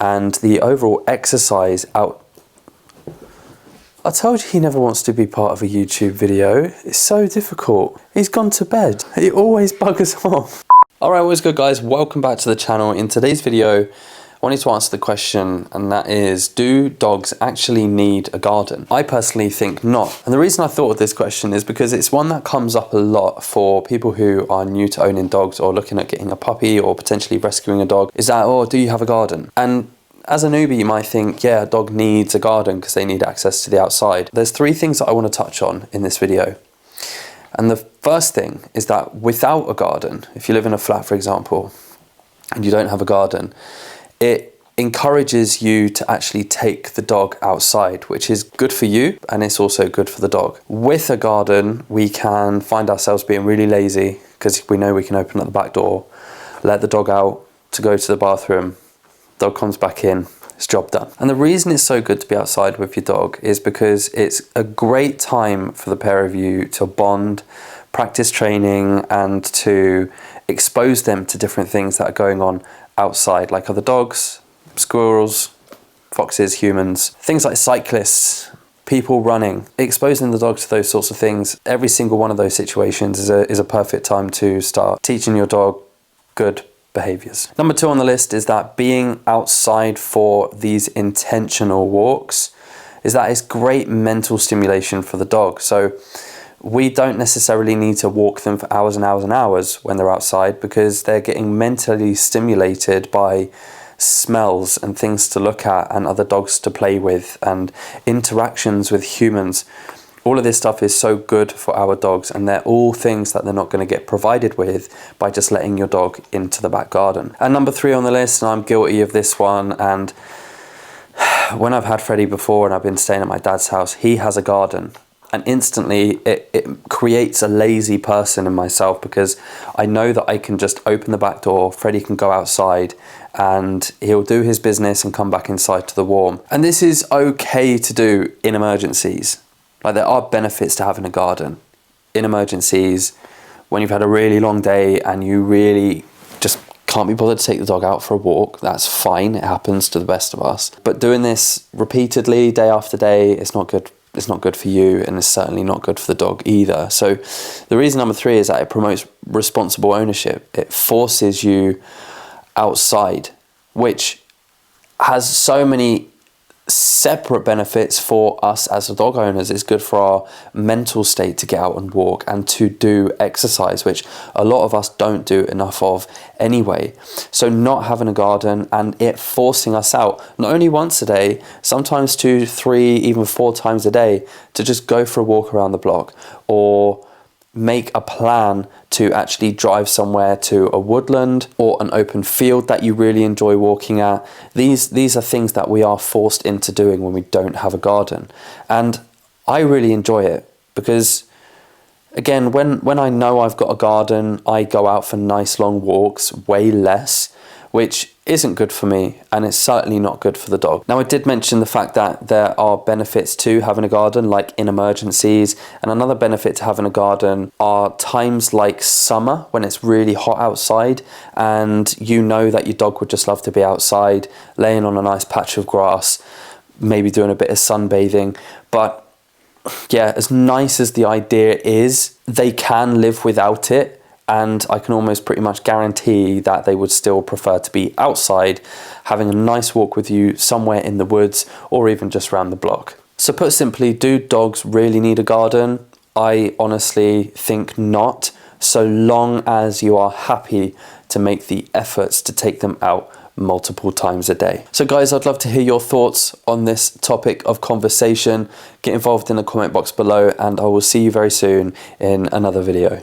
and the overall exercise out. I told you he never wants to be part of a YouTube video. It's so difficult. He's gone to bed. He always buggers off. Alright, what's good guys? Welcome back to the channel. In today's video, I wanted to answer the question, and that is, do dogs actually need a garden? I personally think not. And the reason I thought of this question is because it's one that comes up a lot for people who are new to owning dogs or looking at getting a puppy or potentially rescuing a dog, is that, oh, do you have a garden? And as a newbie, you might think, yeah, a dog needs a garden because they need access to the outside. There's three things that I want to touch on in this video. And the first thing is that without a garden, if you live in a flat, for example, and you don't have a garden, it encourages you to actually take the dog outside, which is good for you and it's also good for the dog. With a garden, we can find ourselves being really lazy because we know we can open up the back door, let the dog out to go to the bathroom, dog comes back in, it's job done. And the reason it's so good to be outside with your dog is because it's a great time for the pair of you to bond, practice training, and to expose them to different things that are going on outside, like other dogs, squirrels, foxes, humans, things like cyclists, people running. Exposing the dog to those sorts of things, every single one of those situations is a perfect time to start teaching your dog good behaviors. Number two on the list is that being outside for these intentional walks is that it's great mental stimulation for the dog. So we don't necessarily need to walk them for hours and hours and hours when they're outside because they're getting mentally stimulated by smells and things to look at and other dogs to play with and interactions with humans. All of this stuff is so good for our dogs, and they're all things that they're not going to get provided with by just letting your dog into the back garden. And number three on the list, and I'm guilty of this one, and when I've had Freddie before and I've been staying at my dad's house, he has a garden. And instantly it creates a lazy person in myself because I know that I can just open the back door, Freddie can go outside and he'll do his business and come back inside to the warm. And this is okay to do in emergencies. Like, there are benefits to having a garden. In emergencies, when you've had a really long day and you really just can't be bothered to take the dog out for a walk, that's fine, it happens to the best of us. But doing this repeatedly, day after day, it's not good. It's not good for you, and it's certainly not good for the dog either. So the reason number three is that it promotes responsible ownership. It forces you outside, which has so many separate benefits for us as dog owners. It's good for our mental state to get out and walk and to do exercise, which a lot of us don't do enough of anyway. So not having a garden and it forcing us out, not only once a day, sometimes 2, 3, even 4 times a day, to just go for a walk around the block or make a plan to actually drive somewhere to a woodland or an open field that you really enjoy walking at. These are things that we are forced into doing when we don't have a garden. And I really enjoy it because, again, when I know I've got a garden, I go out for nice long walks, way less, which isn't good for me, and it's certainly not good for the dog. Now, I did mention the fact that there are benefits to having a garden, like in emergencies, and another benefit to having a garden are times like summer when it's really hot outside and you know that your dog would just love to be outside, laying on a nice patch of grass, maybe doing a bit of sunbathing. But yeah, as nice as the idea is, they can live without it. And I can almost pretty much guarantee that they would still prefer to be outside, having a nice walk with you somewhere in the woods or even just around the block. So put simply, do dogs really need a garden? I honestly think not, so long as you are happy to make the efforts to take them out multiple times a day. So guys, I'd love to hear your thoughts on this topic of conversation. Get involved in the comment box below, and I will see you very soon in another video.